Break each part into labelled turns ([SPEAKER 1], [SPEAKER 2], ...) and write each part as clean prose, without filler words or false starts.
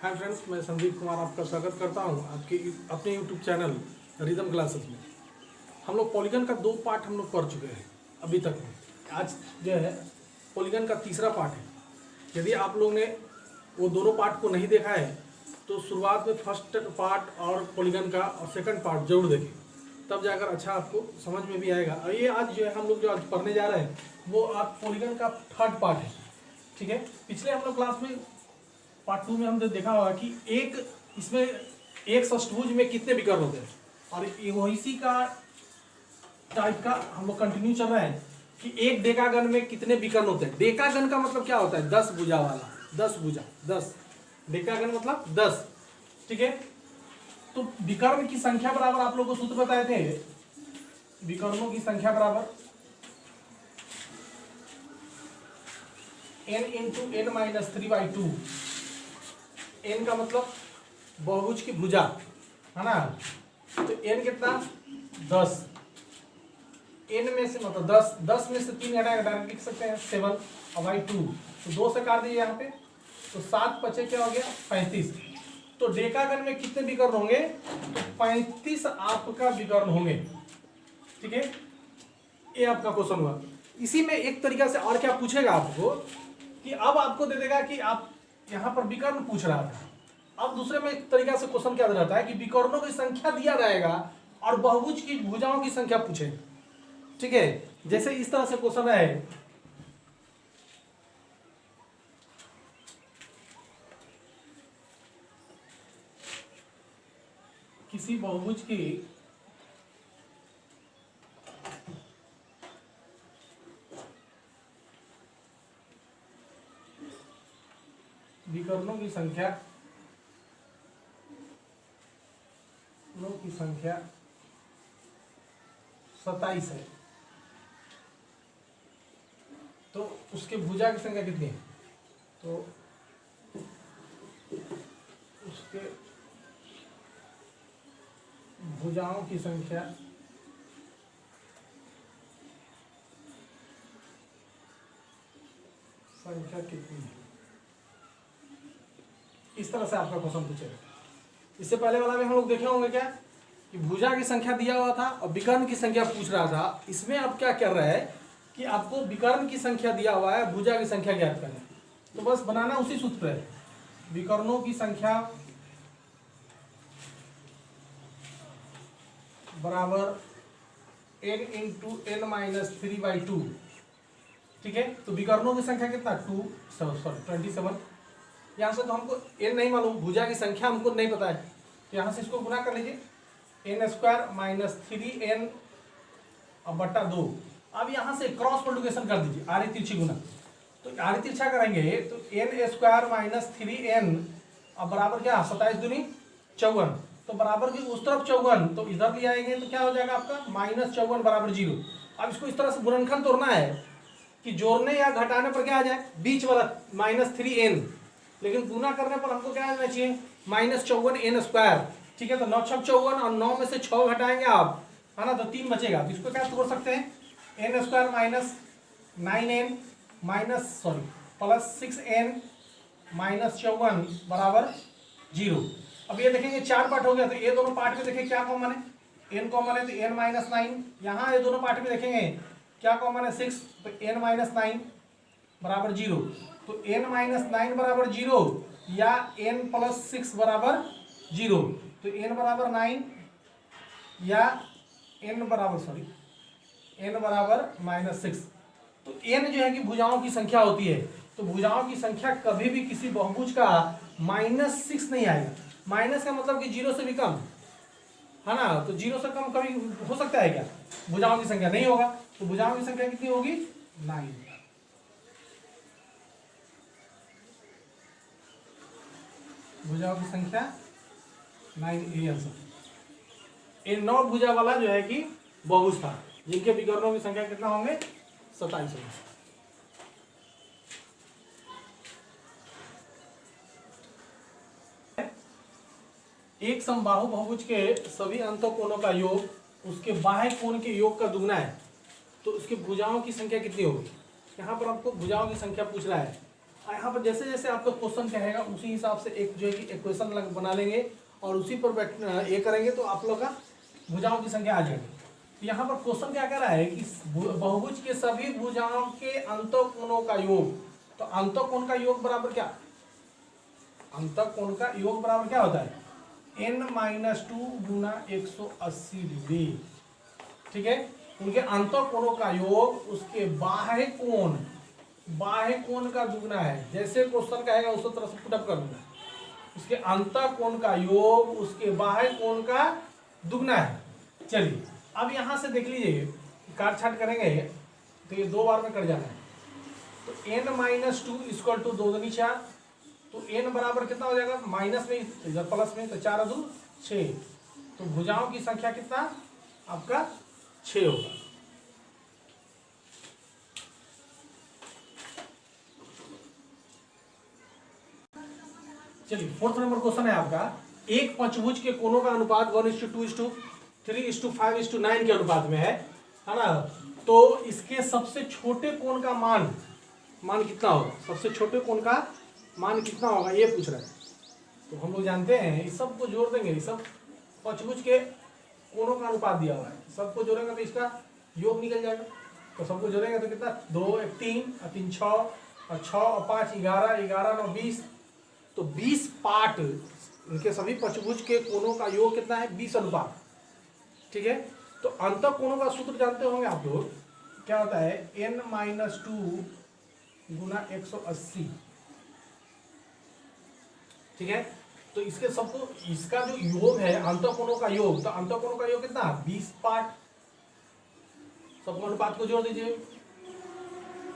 [SPEAKER 1] Hi friends, मैं संदीप कुमार आपका स्वागत करता हूं आपके अपने यूट्यूब चैनल रिदम क्लासेस में। हम लोग पॉलीगन का 2 पार्ट हम लोग पढ़ चुके हैं अभी तक में। आज जो है पॉलीगन का तीसरा पार्ट है। यदि आप लोग ने वो दोनों पार्ट को नहीं देखा है तो शुरुआत में फर्स्ट पार्ट और पॉलीगन का और सेकंड पार्ट जरूर देखें, तब जाकर अच्छा आपको समझ में भी आएगा। और ये आज जो है हम लोग जो आज पढ़ने जा रहे हैं वो आप पॉलीगन का थर्ड पार्ट है। ठीक है, पिछले हम लोग क्लास में पार्ट 2 में हमने देखा होगा कि एक षष्ठभुज में कितने विकर्ण होते हैं, और इसी का टाइप का हम लोग कंटिन्यू चल रहे हैं कि एक डेकागन में कितने विकर्ण होते हैं। डेकागन का मतलब क्या होता है? 10 भुजा वाला, 10 भुजा, 10 डेकागन मतलब 10। ठीक है, तो विकर्ण की संख्या बराबर आप लोगों को सूत्र बताए थे, विकर्णों की संख्या बराबर n into n minus 3/2। n का मतलब बहुभुज की भुजा है ना, तो n कितना 10। n में से मतलब 10 में से 3 हटाएगा, डायरेक्ट लिख सकते हैं 7/2, तो 2 से काट दीजिए यहाँ पे, तो 7 बचे क्या हो गया 35। तो डेकागन में कितने विकर्ण होंगे? तो 35 आपका विकर्ण होंगे। ठीक है, ये आपका क्वेश्चन हुआ। इसी में एक तरीका से और क्या पूछेगा आपको कि अब आपको दे देगा कि आप यहाँ पर विकर्ण पूछ रहा था। अब दूसरे में एक तरीका से क्वेश्चन क्या रहता है कि विकर्णों की संख्या दिया जाएगा और बहुभुज की भुजाओं की संख्या पूछेगा। ठीक है, जैसे इस तरह से क्वेश्चन है, किसी बहुभुज की विकर्णों की संख्या 27 है, तो उसके भुजा की संख्या कितनी है? तो उसके भुजाओं की संख्या कितनी है? इस तरह से आपका क्वेश्चन पूछेगा। इससे पहले वाला में हम लोग देखे होंगे क्या कि भुजा की संख्या दिया हुआ था और विकर्ण की संख्या पूछ रहा था। इसमें अब क्या कर रहा है कि आपको विकर्ण की संख्या दिया हुआ है, भुजा की संख्या ज्ञात करना है, तो बस बनाना उसी सूत्र है। विकर्णों की संख्या बराबर n इंटू n माइनस 3/2। ठीक है, तो विकर्णों की संख्या कितना 27। यहाँ से तो हमको n नहीं मालूम, भुजा की संख्या हमको नहीं पता है, तो यहाँ से इसको गुना कर लीजिए, n² माइनस 3n बटा 2। अब यहाँ से क्रॉस मल्टीप्लिकेशन कर दीजिए, आरी तिरछी गुना, तो आरी तिरछा करेंगे तो n² माइनस 3n अब बराबर क्या 27 दूनी 54, तो बराबर की उस तरफ 54, तो इधर ले आएंगे तो क्या हो जाएगा आपका -54 बराबर 0। अब इसको इस तरह से गुणनखंड तोड़ना है कि जोड़ने या घटाने पर क्या आ जाए बीच वाला -3n, लेकिन गुना करने पर हमको क्या आना चाहिए -54n²। ठीक है, तो 9 6 54 और 9 में से 6 घटाएंगे आप, है ना, तो 3 बचेगा। तो इसको क्या तोड़ सकते हैं n² minus 9n plus 6n minus 54 बराबर 0। अब ये देखेंगे 4 पार्ट हो गया, तो ये दोनों पार्ट में देखें क्या कॉमन है, n कॉमन है तो n माइनस 9। यहाँ ये दोनों पार्ट में देखेंगे क्या कॉमन है 6, तो n माइनस 9 बराबर 0। तो n माइनस 9 बराबर 0 या n प्लस 6 बराबर 0, तो n बराबर 9 या n बराबर -6। तो n जो है कि भुजाओं की संख्या होती है, तो भुजाओं की संख्या कभी भी किसी बहुभुज का -6 नहीं आएगा। माइनस का मतलब कि 0 से भी कम, है ना, तो 0 से कम कभी हो सकता है क्या? भुजाओं की संख्या नहीं होगा, तो भुजाओं की संख्या कितनी होगी 9। भुजाओं की संख्या 9, ये आंसर। ये 9 भुजा वाला जो है कि बहुभुज था, जिनके विकर्णों की संख्या कितना होंगे 27 होंगे। एक समबाहु बहुभुज के सभी अंतःकोणों का योग उसके बाह्य कोण के योग का दुगना है, तो उसकी भुजाओं की संख्या कितनी होगी? यहाँ पर आपको भुजाओं की संख्या पूछ रहा है, यहाँ पर जैसे जैसे आपका क्वेश्चन कहेगा उसी हिसाब से एक जो है कि इक्वेशन बना लेंगे और उसी पर ये करेंगे तो आप लोग का भुजाओं की संख्या आ जाएगी। तो यहाँ पर क्वेश्चन क्या कह रहा है कि बहुभुज के सभी भुजाओं के अंतःकोणों का योग। तो अंतःकोण का योग बराबर क्या, अंतःकोण का योग बराबर क्या होता है, n-2 गुना 180 डिग्री। ठीक है, उनके अंतःकोणों का योग उसके बाह्य कोण का दुगना है। जैसे क्वेश्चन कहेगा उस तरह से पुटअप कर दूंगा, उसके अंतःकोण का योग उसके बाह्य कोण का दुगना है। चलिए अब यहां से देख लीजिए, काट छाट करेंगे तो ये 2 बार में कट जाना है। तो n-2 इक्वल टू 2 दूनी 4, तो n बराबर कितना हो जाएगा, माइनस में इधर प्लस में, तो 4 2 6। तो भुजाओं की संख्या कितना आपका 6 होगा। चलिए 4th नंबर क्वेश्चन है आपका, एक पंचभुज के कोणों का अनुपात 1:2:3:5:9 के अनुपात में है ना। तो इसके सबसे छोटे कोण का मान कितना होगा, सबसे छोटे कोण का मान कितना होगा ये पूछ रहा है। तो हम लोग जानते हैं इस सब को जोड़ देंगे, इस सब पंचभुज के कोणों का अनुपात दिया हुआ है, सबको जोड़ेंगे तो इसका योग निकल जाएगा। तो सबको जोड़ेंगे तो कितना, 2 1 3 और 3 6 और 6 और 5 11, 11 9 20। तो 20 पार्ट इनके सभी पंचभुज के कोणों का योग कितना है, 20 अनुपात। ठीक है, तो अंतःकोणों का सूत्र जानते होंगे आप लोग, क्या होता है, n-2 गुना 180। ठीक है, तो इसके सबको इसका जो योग है अंतःकोणों का योग, तो अंतःकोणों का योग कितना, 20 पार्ट। सबको अनुपात को जोड़ दीजिए,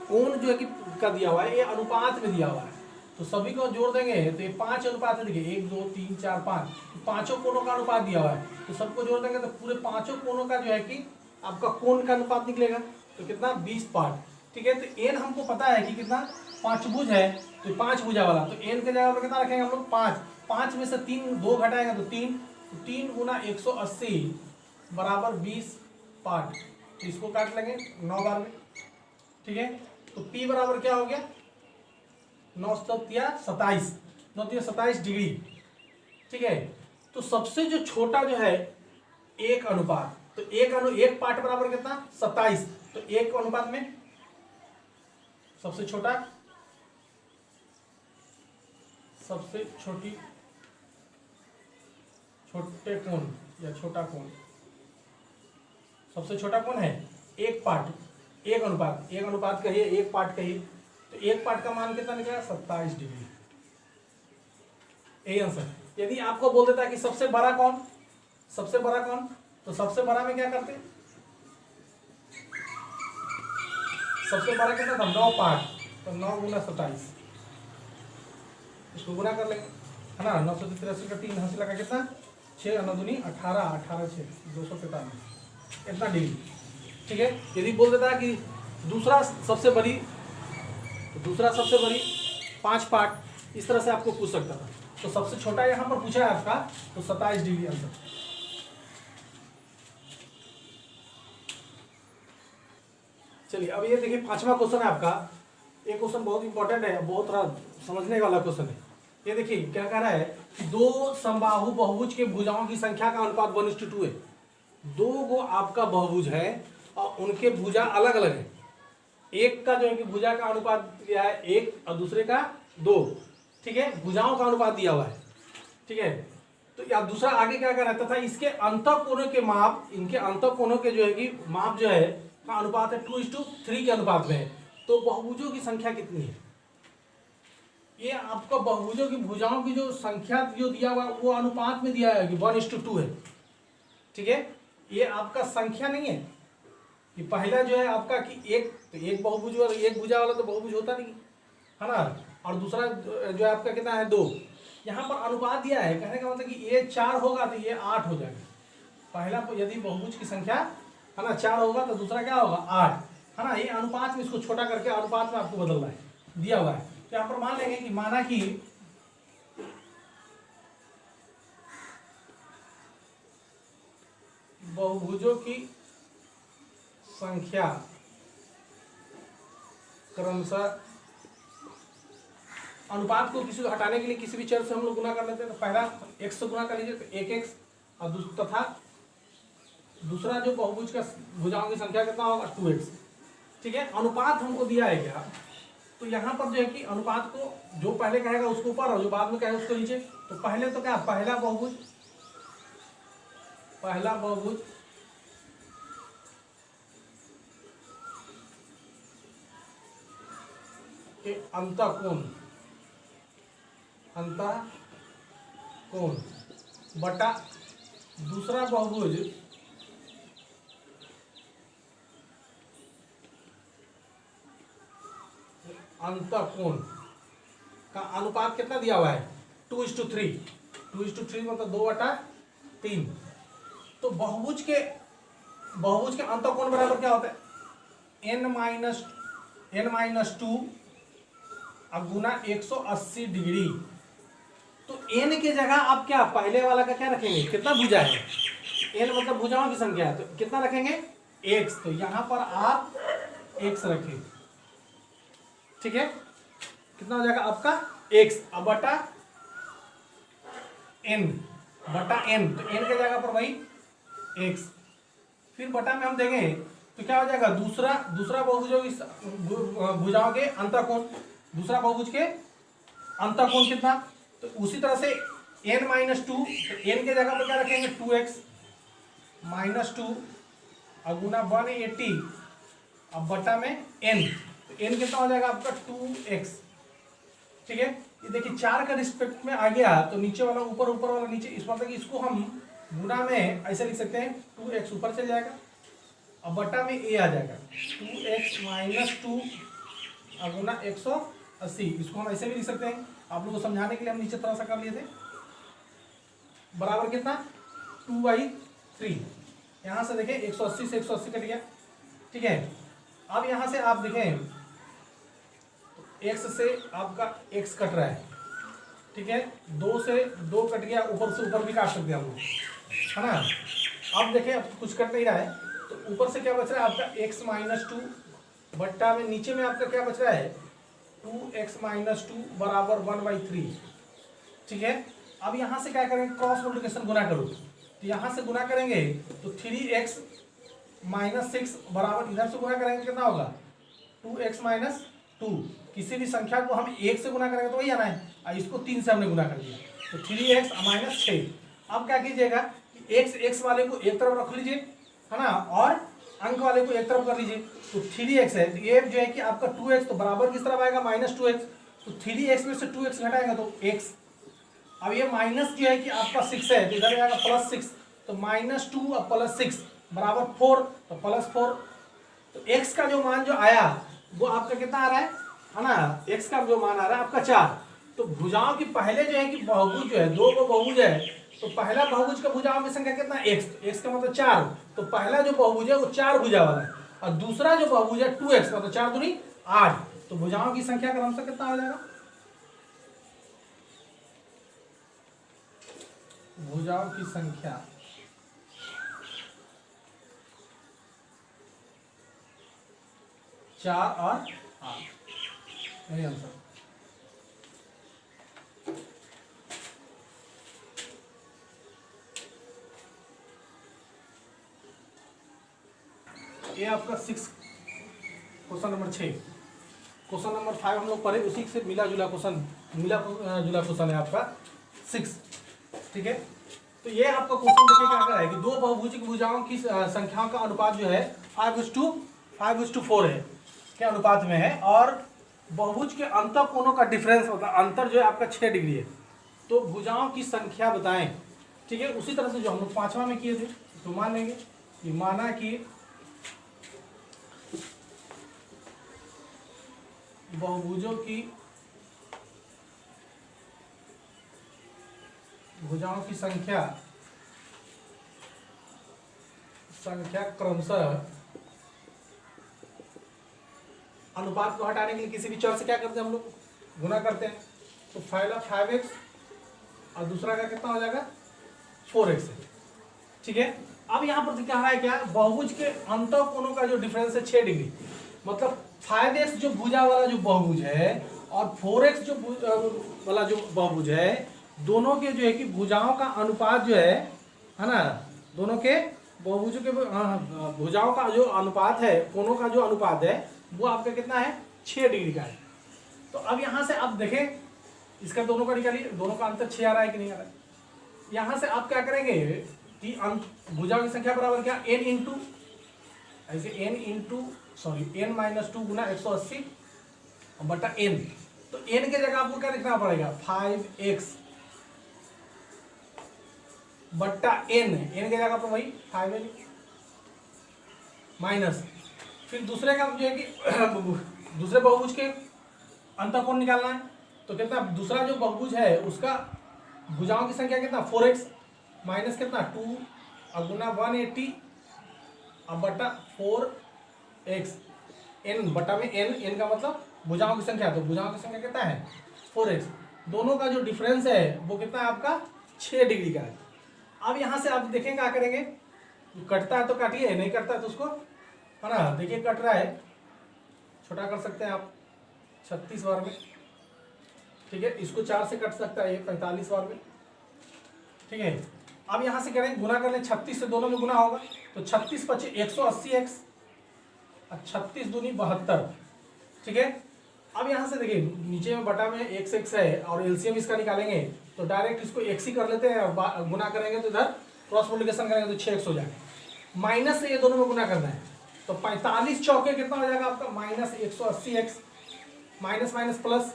[SPEAKER 1] कोण जो है कि का दिया हुआ है ये अनुपात में दिया हुआ है, तो सभी को जोड़ देंगे तो ये 5 अनुपात है। देखिए 1 2 3 4 5, पांचों कोणों का अनुपात दिया हुआ है, तो सबको जोड़ देंगे तो पूरे पांचों कोणों का जो है कि आपका कोण का अनुपात निकलेगा। तो कितना, 20 पार्ट। ठीक है, तो एन हमको पता है कि कितना, पांचभुज है तो 5 भुजा वाला, तो एन के जगह पर कितना रखेंगे हम लोग, 5। 5 में से 2 घटाएंगे तो 3 गुना 180 बराबर 20 पार्ट। तो इसको काट लेंगे 9 बार में। ठीक है, तो P बराबर क्या हो गया, 9 27 27 डिग्री। ठीक है, तो सबसे जो छोटा जो है एक अनुपात, तो एक पार्ट बराबर कितना, 27। तो एक अनुपात में सबसे छोटा, सबसे छोटे कोण या छोटा कोण, सबसे छोटा कोण है एक पार्ट, एक अनुपात कहिए, एक पार्ट कहिए। तो एक पार्ट का मान कितना निकला, 27 डिग्री। यही आंसर। यदि आपको बोल देता है कि सबसे बड़ा कौन, तो सबसे बड़ा में क्या करते, सबसे बड़ा कितना था, 9 पार्ट, तो 9 गुना 27, इसको गुना कर लेंगे, है ना। 983 का 3 हासिल का कितना, 6 9 दूनी 18, 18 6 243, इतना डिग्री। ठीक है, यदि बोल देता है कि दूसरा सबसे बड़ी, तो दूसरा सबसे बड़ी 5 पार्ट, इस तरह से आपको पूछ सकता था। तो सबसे छोटा यहां पर पूछा है आपका, तो 27 डिग्री आंसर। चलिए अब ये देखिए 5वां क्वेश्चन है आपका। ये क्वेश्चन बहुत इंपॉर्टेंट है, बहुत थोड़ा समझने वाला क्वेश्चन है। ये देखिए क्या कह रहा है कि 2 समबाहु बहुभुज के भुजाओं की संख्या का अनुपात 1:2 है। 2 गो आपका बहुभुज है और उनके भुजा अलग अलग है। एक का जो है कि भुजा का अनुपात दिया है 1 और दूसरे का 2। ठीक है, भुजाओं का अनुपात दिया हुआ है। ठीक है, तो या दूसरा आगे क्या कर रहा था, इसके अंतःकोणों के माप, इनके अंतःकोणों के जो है कि माप जो है का अनुपात है 2:3 के अनुपात में है। तो बहुभुजों की संख्या कितनी है, ये आपको बहुभुजों की भुजाओं की जो संख्या जो दिया हुआ वो अनुपात में दिया है कि 1:2 है। ठीक है, ये आपका संख्या नहीं है। ये पहला जो है आपका कि एक बहुभुज वाला, एक भुजा वाला तो बहुभुज होता नहीं, है ना। और दूसरा जो है आपका कितना है, 2। यहाँ पर अनुपात दिया है, कहने का मतलब कि ये 4 होगा तो ये 8 हो जाएगा। पहला यदि बहुभुज की संख्या है ना 4 होगा तो दूसरा क्या होगा, 8, है ना। ये अनुपात में इसको छोटा करके अनुपात में आपको बदलना है, दिया हुआ है। तो यहाँ पर मान लेंगे कि माना कि बहुभुजों की संख्या क्रमशः अनुपात को किसी हटाने के लिए किसी भी चर से हम लोग गुना कर लेते हैं। तो पहला x से गुना कर लीजिए तो 1x, और तथा दूसरा जो बहुभुज का भुजाओं की संख्या कितना होगा 2x। ठीक है, अनुपात हमको दिया है क्या, तो यहाँ पर जो है कि अनुपात को जो पहले कहेगा उसको ऊपर और जो बाद में कहेगा उसको नीचे। तो पहले तो क्या, पहला बहुभुज के अंतःकोण बटा दूसरा बहुभुज अंतःकोण का अनुपात कितना दिया हुआ है 2:3। 2:3 मतलब 2/3। तो बहुभुज के अंतःकोण बराबर क्या होता है n-2 गुना 180 डिग्री। तो n के जगह आप क्या पहले वाला का क्या रखेंगे, कितना भुजा है, n मतलब भुजाओं की संख्या है, तो कितना रखेंगे x। तो यहां पर आप x रखें। ठीक है, कितना हो जाएगा आपका x अब बटा n। तो n के जगह पर वही x, फिर बटा में हम देंगे तो क्या हो जाएगा दूसरा बहुभुजों की भुजाओं के अंतःकोण, दूसरा बहुभुज के अंतःकोण कितना। तो उसी तरह से n-2, तो n के जगह पर क्या रखेंगे 2x -2 गुना 180 अब बटा में n। तो n कितना हो जाएगा आपका 2x। ठीक है, ये देखिए 4 का रिस्पेक्ट में आ गया तो नीचे वाला ऊपर, ऊपर वाला नीचे, इस मतलब कि इसको हम गुना में ऐसे लिख सकते हैं 2x ऊपर चल जाएगा अब बटा में a आ जाएगा 2x -2 गुना 180। इसको हम ऐसे भी लिख सकते हैं, आप लोगों को समझाने के लिए हम नीचे थोड़ा सा कर लिए थे, बराबर कितना 2/3। यहाँ से देखें 180 से 180 कट गया। ठीक है, अब यहाँ से आप देखें x से आपका x कट रहा है। ठीक है, 2 से 2 कट गया, ऊपर से ऊपर भी काट सकते हैं हम लोग, है ना। अब देखें अब कुछ कट नहीं रहा है, तो ऊपर से क्या बच रहा है आपका x -2 बट्टा में नीचे में आपका क्या बच रहा है 2x -2 बराबर 1/3। ठीक है, अब यहाँ से क्या करेंगे क्रॉस मल्टीप्लिकेशन गुना करो, तो यहाँ से गुना करेंगे तो 3x -6 बराबर इधर से गुना करेंगे कितना होगा 2x -2। किसी भी संख्या को हम 1 से गुना करेंगे तो वही आना है, और इसको 3 से हमने गुना कर दिया तो 3x -6। अब क्या कीजिएगा कि x वाले को एक तरफ रख लीजिए, है ना, और अंक वाले को एक तरफ कर लीजिए। तो 3x है, तो ये जो है कि आपका 2x, तो बराबर किस तरफ आएगा -2x। तो 3x में से 2x घटाएगा तो x। अब ये माइनस जो है कि आपका 6 है, तो इधर आएगा +6, तो -2 और +6 बराबर 4, तो +4। तो x का जो मान जो आया वो आपका कितना आ रहा है ना, x का जो मान आ रहा है आपका 4। तो भुजाओं की पहले जो है कि बहुभुज जो है, दो बहुभुज है, तो पहला बहुभुज का भुजाओं की संख्या कितना x, तो x का मतलब 4। तो पहला जो बहुभुज है वो 4 भुजा वाला है, और दूसरा जो बहुभुज है 2x मतलब 4 दूनी 8। तो भुजाओं की संख्या क्रमशः कितना हो जाएगा, भुजाओं की संख्या 4 और 8, यही आंसर। ये आपका 6 क्वेश्चन नंबर 6। क्वेश्चन नंबर 5 हम लोग पढ़े, उसी से मिला जुला क्वेश्चन है आपका 6। ठीक है, तो ये आपका क्वेश्चन देखिए क्या कर है कि दो बहुभुज की भुजाओं की संख्याओं का अनुपात जो है 5:4 है के अनुपात में है, और बहुभुज के अंतःकोणों का डिफरेंस मतलब अंतर जो है आपका 6 डिग्री है। तो भुजाओं की संख्या बताएं। ठीक है, उसी तरह से जो हम लोग 5वां में किए थे, तो मान लेंगे कि माना कि बहुभुजों की भुजाओं की संख्या क्रमशः अनुपात को हटाने के लिए किसी भी चर से क्या करते हैं हम लोग गुना करते हैं। तो पहला 5x और दूसरा का कितना हो जाएगा 4x है। ठीक है, अब यहाँ पर क्या है, क्या बहुभुज के अंतःकोणों का जो डिफरेंस है 6 डिग्री, मतलब 5x जो भुजा वाला जो बहुभुज है और 4x जो वाला जो बहुभुज है, दोनों के जो है कि भुजाओं का अनुपात जो है ना, दोनों के बहुभुजों के भुजाओं का जो अनुपात है, कोणों का जो अनुपात है वो आपका कितना है, 6 डिग्री का है। तो अब यहाँ से आप देखें, इसका दोनों का निकालिए, दोनों का अंतर 6 आ रहा है कि नहीं आ रहा है। यहाँ से आप क्या करेंगे कि भुजाओं की संख्या बराबर क्या, n इंटू ऐसे n माइनस 2 गुना 180 बटा n। तो n के जगह आपको क्या लिखना पड़ेगा, 5x बट्टा n के जगह पर वही 5n माइनस, फिर दूसरे का जो है कि दूसरे बहुभुज के अंतर कोण निकालना है। तो कितना, दूसरा जो बहुभुज है उसका भुजाओं की संख्या कितना, 4x माइनस कितना 2 गुना 180 अब बटा 4x, n बटा में n का मतलब भुजाओं की संख्या, तो भुजाओं की संख्या कितना है 4x। दोनों का जो डिफरेंस है वो कितना है आपका 6 डिग्री का है। अब यहाँ से आप देखें क्या करेंगे, कटता है तो काटिए, नहीं कटता है तो उसको, है ना, देखिए कट रहा है, छोटा कर सकते हैं आप 36 बार में, ठीक है। इसको 4 से कट सकता है ये 45 बार में, ठीक है। अब यहाँ से करें, गुना कर लें, 36 से दोनों में गुना होगा, तो 36 पचे 180x, 36 दूनी 72, ठीक है। अब यहाँ से देखिए नीचे में बटा में x है और एलसीएम इसका निकालेंगे, तो डायरेक्ट इसको x ही कर लेते हैं, गुना करेंगे तो इधर क्रॉस मल्टीप्लिकेशन करेंगे तो 6x हो जाएगा। माइनस से ये दोनों में गुना करना है, तो 45 चौके कितना हो जाएगा आपका, minus 180x, minus minus plus,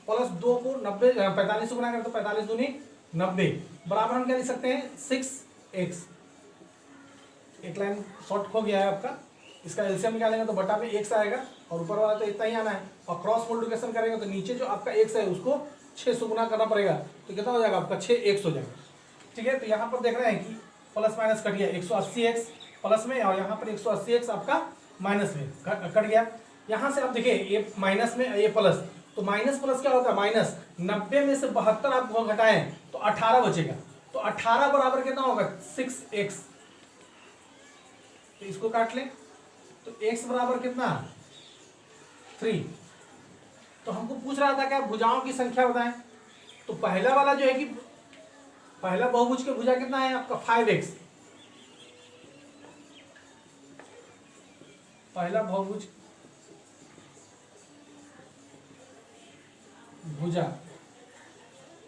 [SPEAKER 1] plus 2 को 90 45 से गुना करें तो 45 दूनी 90 बराबर हम क्या लिख सकते हैं 6x। एक लाइन शॉर्ट हो गया है आपका, इसका एलसीएम निकालेंगे तो बटा में x आएगा और ऊपर वाला तो इतना ही आना है, और क्रॉस मल्टीप्लिकेशन करेंगे तो नीचे जो आपका x है उसको 6 से गुना करना पड़ेगा, तो कितना हो जाएगा आपका 6x हो जाएगा, ठीक है। तो यहाँ पर देख रहे हैं कि प्लस माइनस कट गया, 180x प्लस में और यहाँ पर 180x आपका माइनस में कट गया। यहाँ से आप देखिए ये माइनस में ये प्लस, तो माइनस प्लस क्या होता है माइनस, 90 में से 72 आप घटाएं तो 18 बचेगा, तो 18 बराबर कितना होगा 6x। तो इसको काट लें तो x बराबर कितना 3। तो हमको पूछ रहा था कि आप भुजाओं की संख्या बताएं, तो पहला वाला जो है कि पहला बहुभुज की भुजा कितना है आपका 5x, पहला बहुभुज भुजा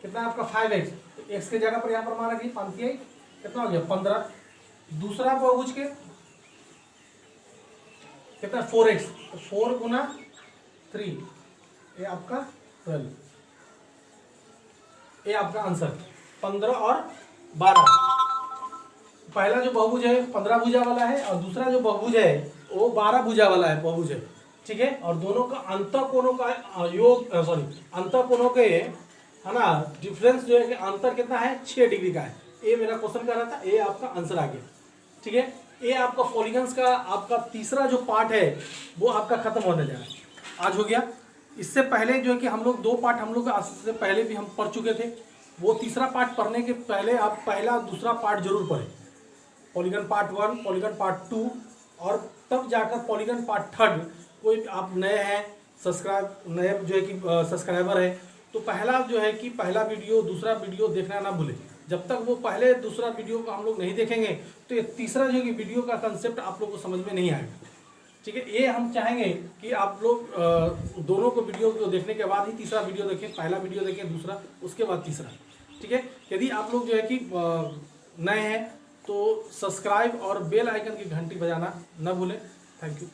[SPEAKER 1] कितना आपका 5x, तो x के जगह पर यहां पर मान रखिए 5 कितना हो गया 15। दूसरा बहुभुज के कितना 4x, तो 4 गुना 3 ये आपका 12, ये आपका आंसर 15 और 12। पहला जो बहुभुज है 15 भुजा वाला है और दूसरा जो बहुभुज है वो 12 भुजा वाला है बहुभुज है, ठीक है। और दोनों का अंतःकोणों का योग अंतःकोणों के है ना डिफरेंस जो है कि अंतर कितना है 6 डिग्री का है। ये मेरा क्वेश्चन कर रहा था, ये आपका आंसर आ गया, ठीक है। ये आपका पॉलीगन्स का आपका तीसरा जो पार्ट है वो आपका खत्म होने जा रहा है, आज हो गया। इससे पहले जो है कि हम लोग 2 पार्ट हम लोग से पहले भी हम पढ़ चुके थे, वो तीसरा पार्ट पढ़ने के पहले आप पहला दूसरा पार्ट जरूर पढ़ें, पॉलीगन पार्ट 1, पॉलीगन पार्ट 2 और तब जाकर पॉलीगन पार्ट 3। कोई आप नए हैं नए जो है कि सब्सक्राइबर है तो पहला जो है कि पहला वीडियो दूसरा वीडियो देखना ना भूलें। जब तक वो पहले दूसरा वीडियो को हम लोग नहीं देखेंगे तो ये तीसरा जो कि वीडियो का कंसेप्ट आप लोग को समझ में नहीं आएगा, ठीक है। ये हम चाहेंगे कि आप लोग दोनों को वीडियो को देखने के बाद ही तीसरा वीडियो देखें, पहला वीडियो देखें दूसरा उसके बाद तीसरा, ठीक है। यदि आप लोग जो है कि नए हैं तो सब्सक्राइब और बेल आइकन की घंटी बजाना न भूलें। Thank you.